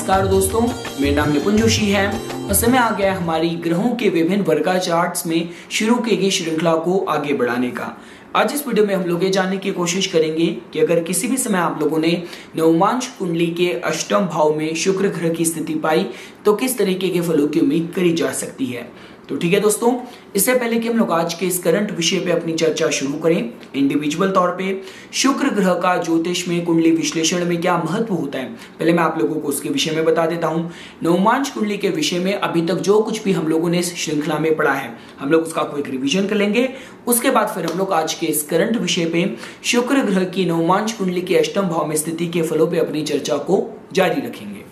नमस्कार दोस्तों, मेरा नाम निपुण जोशी है और समय आ गया है हमारी ग्रहों के विभिन्न वर्गा चार्ट्स में शुरू की गई श्रृंखला को आगे बढ़ाने का। आज इस वीडियो में हम लोग ये जानने की कोशिश करेंगे कि अगर किसी भी समय आप लोगों ने नवमांश कुंडली के अष्टम भाव में शुक्र ग्रह की स्थिति पाई तो किस तरीके के फलों की उम्मीद करी जा सकती है। तो ठीक है दोस्तों, इससे पहले कि हम लोग आज के इस करंट विषय पे अपनी चर्चा शुरू करें, इंडिविजुअल तौर पे शुक्र ग्रह का ज्योतिष में कुंडली विश्लेषण में क्या महत्व होता है, पहले मैं आप लोगों को उसके विषय में बता देता हूं। नवमांश कुंडली के विषय में अभी तक जो कुछ भी हम लोगों ने इस श्रृंखला में पढ़ा है, हम लोग उसका क्विक रिविजन कर लेंगे। उसके बाद फिर हम लोग आज के इस करंट विषय पे शुक्र ग्रह की नवमांश कुंडली के अष्टम भाव में स्थिति के फलों पे अपनी चर्चा को जारी रखेंगे।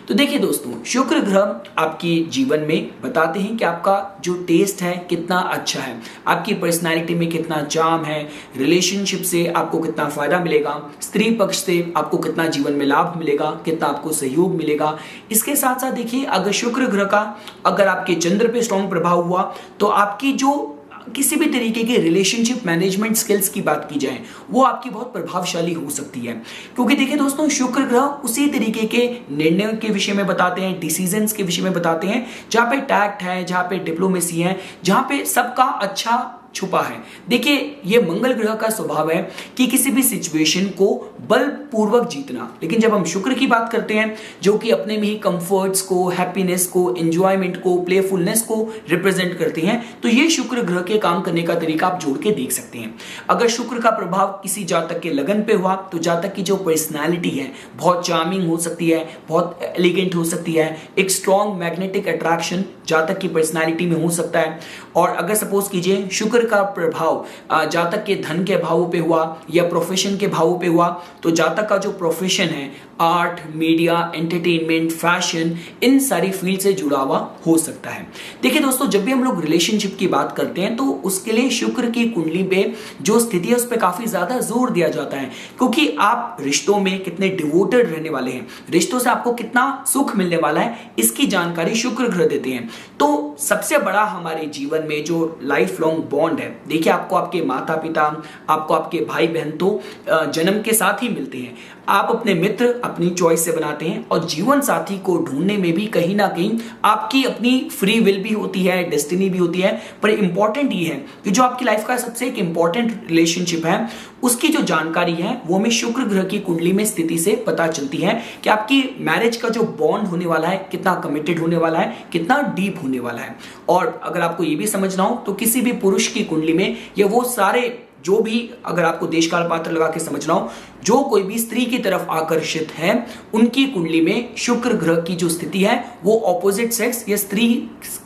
तो देखिए दोस्तों, शुक्र ग्रह आपके जीवन में बताते हैं कि आपका जो टेस्ट है कितना अच्छा है, आपकी पर्सनालिटी में कितना चार्म है, रिलेशनशिप से आपको कितना फायदा मिलेगा, स्त्री पक्ष से आपको कितना जीवन में लाभ मिलेगा, कितना आपको सहयोग मिलेगा। इसके साथ साथ देखिए, अगर शुक्र ग्रह का अगर आपके चंद्र पे स्ट्रॉन्ग प्रभाव हुआ तो आपकी जो किसी भी तरीके के रिलेशनशिप मैनेजमेंट स्किल्स की बात की जाए वो आपकी बहुत प्रभावशाली हो सकती है। क्योंकि देखिए दोस्तों, शुक्र ग्रह उसी तरीके के निर्णय के विषय में बताते हैं, डिसीजंस के विषय में बताते हैं जहां पे टैक्ट है, जहां पे डिप्लोमेसी है, जहां पे सबका अच्छा छुपा है। देखिए, ये मंगल ग्रह का स्वभाव है कि किसी भी सिचुएशन को बलपूर्वक जीतना, लेकिन जब हम शुक्र की बात करते हैं जो कि अपने में ही कंफर्ट्स को, हैप्पीनेस को, एंजॉयमेंट को, प्लेफुलनेस को रिप्रेजेंट करते हैं, तो ये शुक्र ग्रह के काम करने का तरीका आप जोड़ के देख सकते हैं। अगर शुक्र का प्रभाव किसी जातक के लगन पे हुआ तो जातक की जो पर्सनैलिटी है बहुत चार्मिंग हो सकती है, बहुत एलिगेंट हो सकती है, एक स्ट्रॉन्ग मैग्नेटिक अट्रैक्शन जातक की पर्सनैलिटी में हो सकता है। और अगर सपोज कीजिए शुक्र का प्रभाव जातक के धन के भावों पे हुआ या प्रोफेशन के भावों पे हुआ तो जातक का जो प्रोफेशन है, आर्ट, मीडिया, एंटरटेनमेंट, फैशन, इन सारी फील्ड से जुड़ा हुआ हो सकता है। देखिए दोस्तों, जब भी हम लोग रिलेशनशिप की बात करते हैं तो उसके लिए शुक्र की कुंडली पे जो स्थिति है उस पर काफी ज्यादा जोर दिया जाता है, क्योंकि आप रिश्तों में कितने डिवोटेड रहने वाले हैं, रिश्तों से आपको कितना सुख मिलने वाला है, इसकी जानकारी शुक्र ग्रह देते हैं। तो सबसे बड़ा हमारे जीवन में जो लाइफ लॉन्ग बॉन्ड है, देखिए आपको आपके माता पिता, आपको आपके भाई बहन तो जन्म के साथ ही मिलते हैं, आप अपने मित्र अपनी चॉइस से बनाते हैं और जीवन साथी को ढूंढने में भी कहीं ना कहीं आपकी अपनी फ्री विल भी होती है, डेस्टिनी भी होती है। पर इंपॉर्टेंट ये है कि जो आपकी लाइफ का सबसे एक इंपॉर्टेंट रिलेशनशिप है उसकी जो जानकारी है वो हमें शुक्र ग्रह की कुंडली में स्थिति से पता चलती है कि आपकी मैरिज का जो बॉन्ड होने वाला है कितना कमिटेड होने वाला है, कितना डीप होने वाला है। और अगर आपको ये भी समझना हो तो किसी भी पुरुष की कुंडली में ये वो सारे जो भी, अगर आपको देश काल पात्र लगा के समझना हो, जो कोई भी स्त्री की तरफ आकर्षित है उनकी कुंडली में शुक्र ग्रह की जो स्थिति है वो ऑपोजिट सेक्स या स्त्री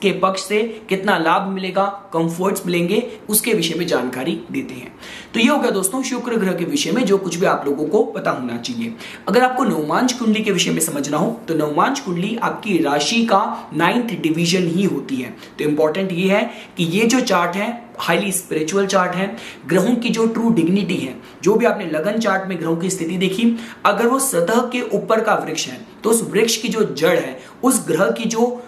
के पक्ष से कितना लाभ मिलेगा, कंफर्ट्स मिलेंगे, उसके विषय में जानकारी देते हैं। तो ये हो गया दोस्तों शुक्र ग्रह के विषय में जो कुछ भी आप लोगों को पता होना चाहिए। अगर आपको नवमांश कुंडली के विषय में समझना हो तो नवमांश कुंडली आपकी राशि का 9th डिवीजन ही होती है। तो इंपॉर्टेंट ये है कि ये जो चार्ट है हाईली स्पिरिचुअल चार्ट है, ग्रहों की जो ट्रू डिग्निटी है, जो भी आपने लगन चार्ट में ग्रहों की स्थिति देखी, अगर वो सतह के ऊपर का वृक्ष है तो उस वृक्ष की जो जड़ है, उस ग्रह की जो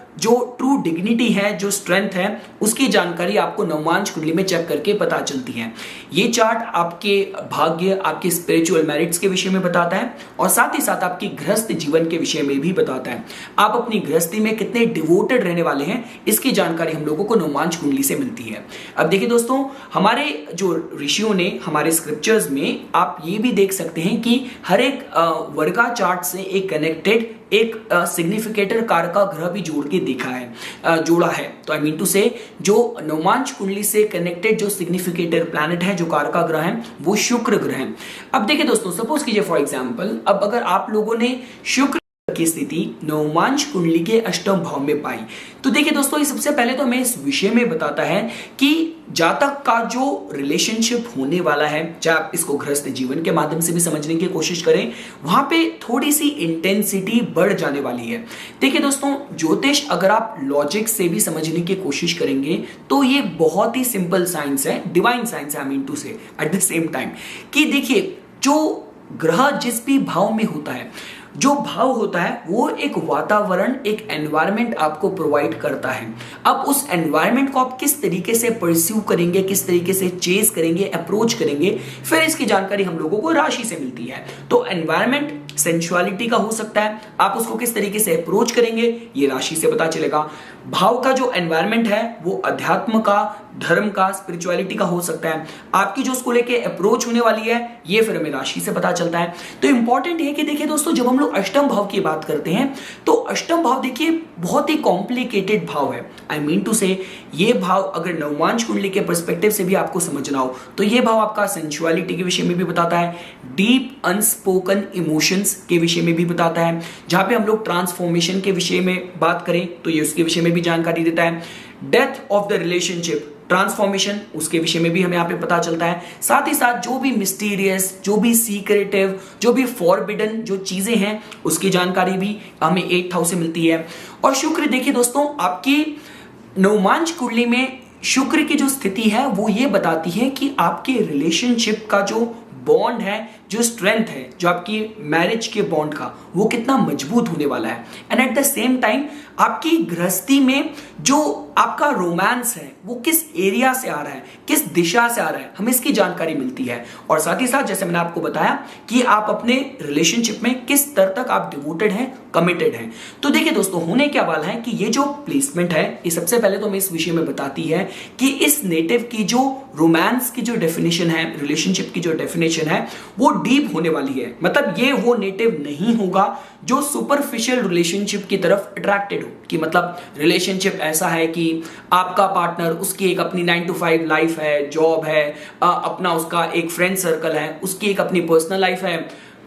ट्रू डिग्निटी है, जो स्ट्रेंथ है, उसकी जानकारी आपको नवमांश कुंडली में चेक करके पता चलती है। ये चार्ट आपके भाग्य, आपके स्पिरिचुअल मेरिट्स के विषय में बताता है और साथ ही साथ आपकी गृहस्थ जीवन के विषय में भी बताता है। आप अपनी गृहस्थी में कितने डिवोटेड रहने वाले हैं, इसकी जानकारी हम लोगों को नवमांश कुंडली से मिलती है। अब देखिए दोस्तों, हमारे जो ऋषियों ने हमारे स्क्रिप्चर्स में आप ये भी देख सकते हैं कि हर एक वर्गा चार्ट से एक कनेक्टेड एक सिग्निफिकेटर कार का ग्रह भी जोड़ के देखा है, जोड़ा है। तो आई मीन टू से जो नवमांश कुंडली से कनेक्टेड जो सिग्निफिकेटर प्लैनेट है, जो कार का ग्रह है, वो शुक्र ग्रह है। अब देखिए दोस्तों, सपोज कीजिए फॉर एग्जांपल, अब अगर आप लोगों ने शुक्र की स्थिति नवमांश कुंडली के अष्टम भाव में पाई तो देखिए दोस्तों, ये सबसे पहले तो हमें इस विषय में बताता है कि जातक का जो रिलेशनशिप होने वाला है, चाहे आप इसको गृहस्थ जीवन के माध्यम से भी समझने की कोशिश करें, वहां पे थोड़ी सी इंटेंसिटी बढ़ जाने वाली है। देखिए दोस्तों, ज्योतिष अगर आप लॉजिक से भी समझने की कोशिश करेंगे तो ये बहुत ही सिंपल साइंस है, डिवाइन साइंस है, आई मीन टू से एट द सेम टाइम कि देखिए, जो ग्रह जिस भी भाव में होता है, जो भाव होता है वो एक वातावरण, एक एनवायरनमेंट आपको प्रोवाइड करता है। अब उस एनवायरनमेंट को आप किस तरीके से परस्यू करेंगे, किस तरीके से चेज करेंगे, अप्रोच करेंगे, फिर इसकी जानकारी हम लोगों को राशि से मिलती है। तो एनवायरनमेंट सेंसुअलिटी का हो सकता है, आप उसको किस तरीके से अप्रोच करेंगे ये राशि से पता चलेगा। भाव का जो एनवायरमेंट है वो अध्यात्म का, धर्म का, स्पिरिचुअलिटी का हो सकता है। आपकी जो उसको लेके अप्रोच होने वाली है ये फिर हमें राशि से पता चलता है। तो इंपॉर्टेंट है कि देखिए दोस्तों, जब हम लोग अष्टम भाव की बात करते हैं तो अष्टम भाव देखिए बहुत ही कॉम्प्लिकेटेड भाव है। आई मीन टू से ये भाव अगर नवमांश कुंडली के पर्सपेक्टिव से भी आपको समझना हो तो ये भाव आपका सेंसुअलिटी के विषय में भी बताता है, डीप अनस्पोकन इमोशंस के विषय में भी बताता है। जहां पे हम लोग ट्रांसफॉर्मेशन के विषय में बात करें तो ये उसके विषय में भी जानकारी देता है। Death of the relationship, transformation, उसके विषय में भी हमें यहाँ पे पता चलता है। साथ ही साथ जो भी मिस्टीरियस, जो भी सीक्रेटिव, जो भी फॉरबिडन जो चीजें हैं उसकी जानकारी भी हमें 8th हाउस से मिलती है। और शुक्र देखिए दोस्तों, आपकी नवमांश कुंडली में शुक्र की जो स्थिति है वो ये बताती है कि आपके रिलेशनशिप का जो बॉन्ड है, जो स्ट्रेंथ है, जो आपकी मैरिज के बॉन्ड का, वो कितना मजबूत होने वाला है। And at the same time आपकी गृहस्थी में जो आपका रोमांस है वो किस एरिया से आ रहा है, किस दिशा से आ रहा है, हमें इसकी जानकारी मिलती है। और साथ ही साथ जैसे मैंने आपको बताया कि आप अपने रिलेशनशिप में किस स्तर तक आप डिवोटेड हैं, कमिटेड हैं। तो देखिए दोस्तों, होने क्या वाला है कि ये जो प्लेसमेंट है ये सबसे पहले तो हमें इस विषय में बताती है कि इस नेटिव की जो रोमांस की जो डेफिनेशन है, रिलेशनशिप की जो डेफिनेशन है वो डीप होने वाली है। मतलब ये वो नेटिव नहीं होगा जो सुपरफिशियल रिलेशनशिप की तरफ अट्रैक्टेड हो, कि मतलब रिलेशनशिप ऐसा है कि आपका पार्टनर, उसकी एक अपनी 9 to 5 लाइफ है, जॉब है, अपना उसका एक फ्रेंड सर्कल है, उसकी एक अपनी पर्सनल लाइफ है,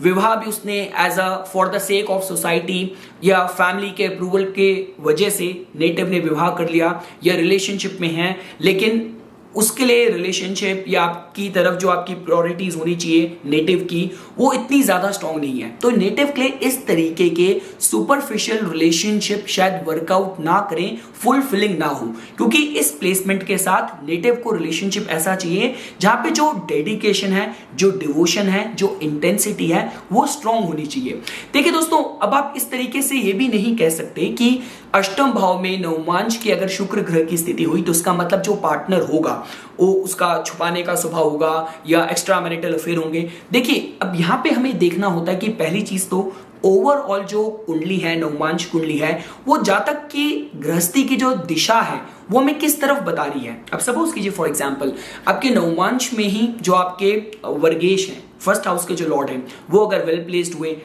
विवाह भी उसने as a for the sake of society या फैमिली के अप्रूवल के वजह से नेटिव ने विवाह कर लिया या रिलेशनशिप में है, लेकिन उसके लिए रिलेशनशिप या आपकी तरफ जो आपकी प्रायोरिटीज होनी चाहिए नेटिव की वो इतनी ज्यादा स्ट्रांग नहीं है। तो नेटिव के लिए इस तरीके के सुपरफिशियल रिलेशनशिप शायद वर्कआउट ना करें, फुलफिलिंग ना हो, क्योंकि इस प्लेसमेंट के साथ नेटिव को रिलेशनशिप ऐसा चाहिए जहां पे जो डेडिकेशन है, जो डिवोशन है, जो इंटेंसिटी है वो स्ट्रांग होनी चाहिए। देखिए दोस्तों, अब आप इस तरीके से ये भी नहीं कह सकते कि अष्टम भाव में नवमांश की अगर शुक्र ग्रह की स्थिति हुई तो उसका मतलब जो पार्टनर होगा वो उसका छुपाने का स्वभाव होगा या एक्स्ट्रा मैरिटल अफेयर होंगे। देखिए, अब यहां पे हमें देखना होता है कि पहली चीज तो ओवरऑल जो कुंडली है, नवमांश कुंडली है, वो जातक की गृहस्थी की जो दिशा है वो हमें किस तरफ बता रही है। अब सपोज कीजिए फॉर एग्जांपल आपके नवमांश में ही जो आपके वर्गेश हैं, फर्स्ट हाउस के जो लॉर्ड हैं, वो अगर वेल प्लेस्ड हुए,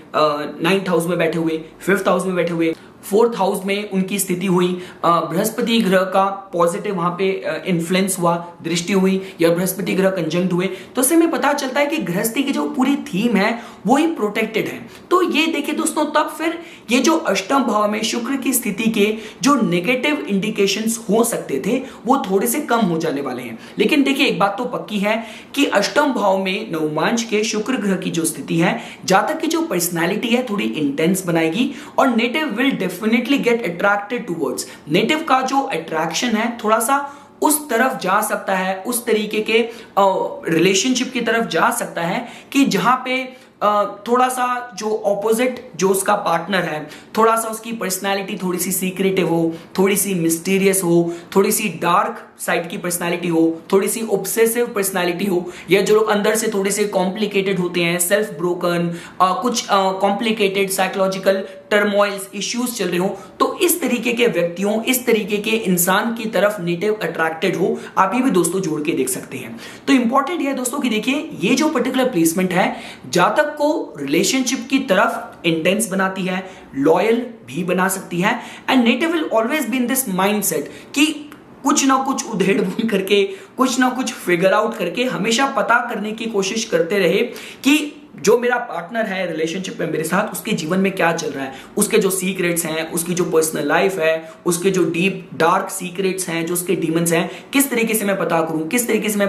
9th हाउस में बैठे हुए, 5th हाउस में बैठे हुए, 4th हाउस में उनकी स्थिति हुई, बृहस्पति ग्रह का पॉजिटिव वहां पे इन्फ्लुएंस हुआ, दृष्टि हुई, या बृहस्पति ग्रह कंजंक्ट हुए, तो इससे हमें पता चलता है कि गृहस्थी की जो पूरी थीम है वो ही प्रोटेक्टेड है। तो ये देखिए दोस्तों, तब फिर ये जो अष्टम भाव में शुक्र की स्थिति के जो नेगेटिव इंडिकेशंस हो सकते थे वो थोड़े से कम हो जाने वाले हैं। लेकिन देखिए, एक बात तो पक्की है कि अष्टम भाव में नवमांश के शुक्र ग्रह की जो स्थिति है, जातक की जो पर्सनैलिटी है थोड़ी इंटेंस बनाएगी और native will definitely get attracted towards. Native का जो अट्रैक्शन है थोड़ा सा उस तरफ जा सकता है, उस तरीके के रिलेशनशिप की तरफ जा सकता है कि जहां पे थोड़ा सा जो ऑपोजिट जो उसका पार्टनर है, थोड़ा सा उसकी पर्सनालिटी थोड़ी सी सीक्रेटिव हो, थोड़ी सी मिस्टीरियस हो, थोड़ी सी डार्क साइड की पर्सनालिटी हो, थोड़ी सी ऑब्सेसिव पर्सनालिटी हो, या जो लोग अंदर से थोड़े से कॉम्प्लिकेटेड होते हैं, सेल्फ ब्रोकन, कुछ कॉम्प्लिकेटेड साइकोलॉजिकल टर्मोइल्स इश्यूज चल रहे हो, तो इस तरीके के व्यक्तियों, इस तरीके के इंसान की तरफ नेटिव अट्रैक्टेड हो। आप ये भी दोस्तों जोड़ के देख सकते हैं। तो इंपॉर्टेंट ये है दोस्तों कि देखिए, ये जो पर्टिकुलर प्लेसमेंट है जातक को रिलेशनशिप की तरफ इंटेंस बनाती है, लॉयल भी बना सकती है, and native will always be in this mindset कि कुछ ना कुछ उधेड़ बुन करके, कुछ ना कुछ फिगर आउट करके हमेशा पता करने की कोशिश करते रहे कि जो मेरा पार्टनर है रिलेशनशिप में मेरे साथ, उसके जीवन में क्या चल रहा है, उसके जो सीक्रेट्स हैं, उसकी जो पर्सनल लाइफ है, उसके जो डीप डार्क सीक्रेट्स हैं, जो उसके डीमंस हैं, किस तरीके से मैं पता करूं, किस तरीके से मैं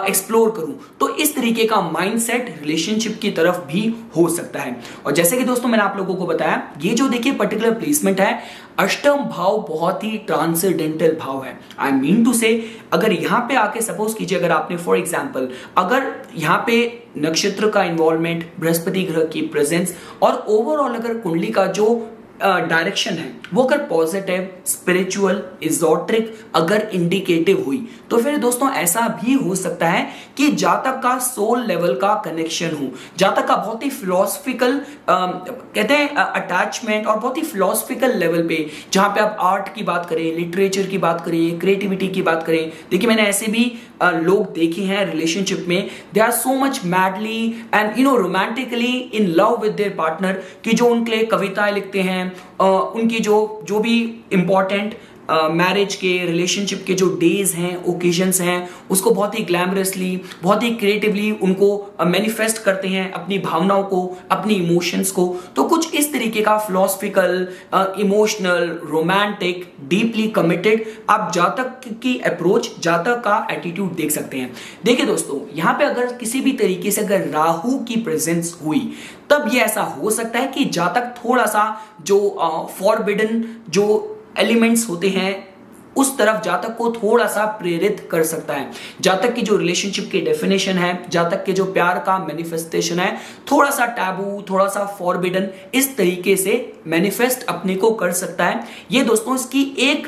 एक्सप्लोर करूं। तो इस तरीके का माइंडसेट रिलेशनशिप की तरफ भी हो सकता है। और जैसे कि दोस्तों मैंने आप लोगों को बताया, ये जो देखिए पर्टिकुलर प्लेसमेंट है, अष्टम भाव बहुत ही ट्रांसेंडेंटल भाव है। आई मीन टू से, अगर यहां पे आके सपोज कीजिए, अगर आपने फॉर एग्जांपल अगर यहां पे नक्षत्र का इन्वॉल्वमेंट, बृहस्पति ग्रह की प्रेजेंस और ओवरऑल अगर कुंडली का जो डायरेक्शन है वो अगर पॉजिटिव, स्पिरिचुअल, इजोट्रिक अगर इंडिकेटिव हुई तो फिर दोस्तों ऐसा भी हो सकता है कि जातक का सोल लेवल का कनेक्शन हो, जातक का बहुत ही फिलोसफिकल कहते हैं अटैचमेंट और बहुत ही फिलोसफिकल लेवल पे, जहां पे आप आर्ट की बात करें, लिटरेचर की बात करें, क्रिएटिविटी की बात करें। देखिए मैंने ऐसे भी लोग देखे हैं रिलेशनशिप में, they are so much madly and romantically in love with their partner कि जो उनके लिए कविताएं लिखते हैं, उनकी जो भी इंपॉर्टेंट मैरिज के, रिलेशनशिप के जो डेज हैं, ओकेजन्स हैं, उसको बहुत ही ग्लैमरसली, बहुत ही क्रिएटिवली उनको मैनिफेस्ट करते हैं, अपनी भावनाओं को, अपनी इमोशंस को। तो कुछ इस तरीके का philosophical, emotional, romantic, deeply committed आप जातक की अप्रोच, जातक का एटीट्यूड देख सकते हैं। देखिए दोस्तों, यहां पे अगर किसी भी तरीके से अगर राहु की प्रेजेंस हुई तब ये ऐसा हो सकता है कि जातक थोड़ा सा जो फॉरबिडन जो एलिमेंट्स होते हैं उस तरफ जातक को थोड़ा सा प्रेरित कर सकता है। जातक की जो रिलेशनशिप की डेफिनेशन है, जातक के जो प्यार का मैनिफेस्टेशन है, थोड़ा सा टैबू, थोड़ा सा फॉरबिडन इस तरीके से मैनिफेस्ट अपने को कर सकता है। ये दोस्तों इसकी एक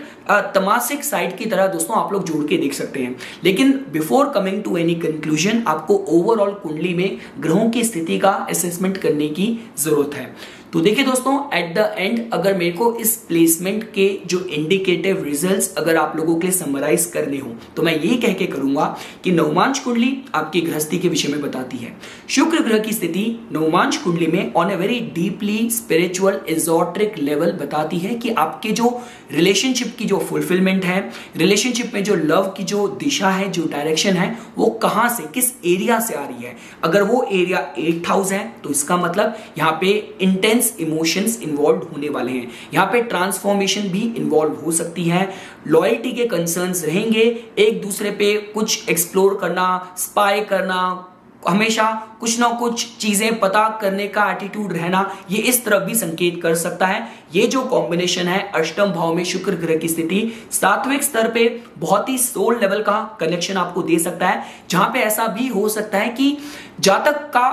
तमासिक साइड की तरह दोस्तों आप लोग जोड़ के देख सकते हैं। लेकिन before coming to any conclusion आपको ओवरऑल कुंडली में ग्रहों की स्थिति का असेसमेंट करने की जरूरत है। तो देखिए दोस्तों, एट द एंड अगर मेरे को इस प्लेसमेंट के जो इंडिकेटिव रिजल्ट्स अगर आप लोगों के लिए समराइज करने हो तो मैं यही कह के करूंगा कि नवमांश कुंडली आपकी गृहस्थी के विषय में बताती है। शुक्र ग्रह की स्थिति नवमांश कुंडली में on a very deeply spiritual esoteric level बताती है कि आपके जो रिलेशनशिप की जो फुलफिलमेंट है, रिलेशनशिप में जो लव की जो दिशा है, जो डायरेक्शन है, वो कहां से, किस एरिया से आ रही है। अगर वो एरिया 8th हाउस है तो इसका मतलब यहाँ पे इंटेंस इमोशंस इन्वॉल्व होने वाले हैं, यहाँ पे ट्रांसफॉर्मेशन भी इन्वॉल्व हो सकती है, लॉयल्टी के कंसर्न्स रहेंगे, एक दूसरे पे कुछ एक्सप्लोर करना, स्पाई करना, हमेशा कुछ ना कुछ चीजें पता करने का एटीट्यूड रहना, ये इस तरफ भी संकेत कर सकता है। ये जो कॉम्बिनेशन है अष्टम भाव में शुक्र ग्रह की स्थिति सात्विक स्तर पे बहुत ही सोल लेवल का कनेक्शन आपको दे सकता है, जहां पे ऐसा भी हो सकता है कि जातक का,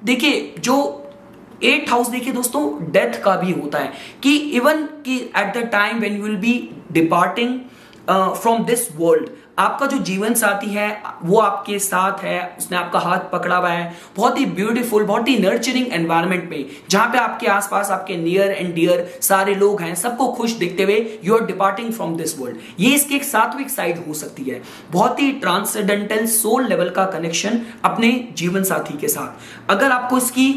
देखिए जो 8th हाउस देखिए दोस्तों डेथ का भी होता है कि इवन कि at the time when you will be departing from this world, आपका जो जीवन साथी है वो आपके साथ है, उसने आपका हाथ पकड़ा हुआ है, बहुत ही ब्यूटीफुल, बहुत ही नर्चरिंग एनवायरनमेंट में, जहां पे आपके आसपास आपके नियर एंड डियर सारे लोग हैं, सबको खुश दिखते हुए you are departing from this world. ये इसकी एक सात्विक साइड हो सकती है, बहुत ही ट्रांसेंडेंटल सोल लेवल का कनेक्शन अपने जीवन साथी के साथ। अगर आपको इसकी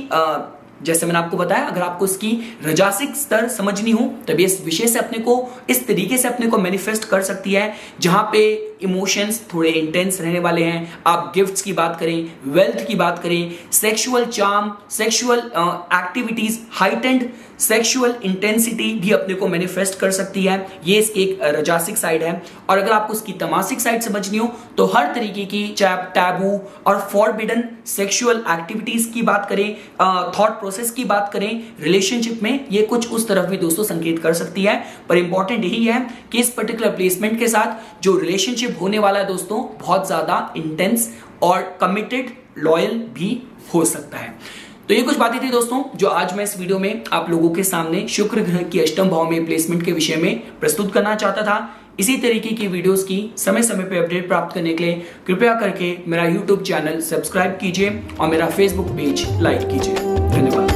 जैसे मैंने आपको बताया, अगर आपको इसकी रजासिक स्तर समझनी हो तब इस विषय से अपने को इस तरीके से अपने को मैनिफेस्ट कर सकती है, जहां पे इमोशंस थोड़े इंटेंस रहने वाले हैं। आप गिफ्ट्स की बात करें, वेल्थ की बात करें, sexual charm, sexual activities, heightened sexual intensity भी अपने को मैनिफेस्ट कर सकती है। ये इसकी एक रजासिक साइड है। और अगर आपको इसकी तमासिक साइड समझनी हो तो हर तरीके की, चाहे आप टैबू और फॉरबिडन सेक्सुअल एक्टिविटीज की बात करें, थॉट प्रोसेस की बात करें रिलेशनशिप में, ये कुछ उस तरफ भी दोस्तों संकेत कर सकती है। पर इंपॉर्टेंट यही है कि इस पर्टिकुलर प्लेसमेंट के साथ जो रिलेशनशिप होने वाला है दोस्तों बहुत ज्यादा इंटेंस और कमिटेड, लॉयल भी हो सकता है। तो ये कुछ बातें थी दोस्तों जो आज मैं इस वीडियो में आप लोगों के सामने शुक्र ग्रह की अष्टम भाव में प्लेसमेंट के विषय में प्रस्तुत करना चाहता था। इसी तरीके की वीडियोस की समय समय पर अपडेट प्राप्त करने के लिए कृपया करके मेरा YouTube चैनल सब्सक्राइब कीजिए और मेरा Facebook पेज लाइक कीजिए। धन्यवाद।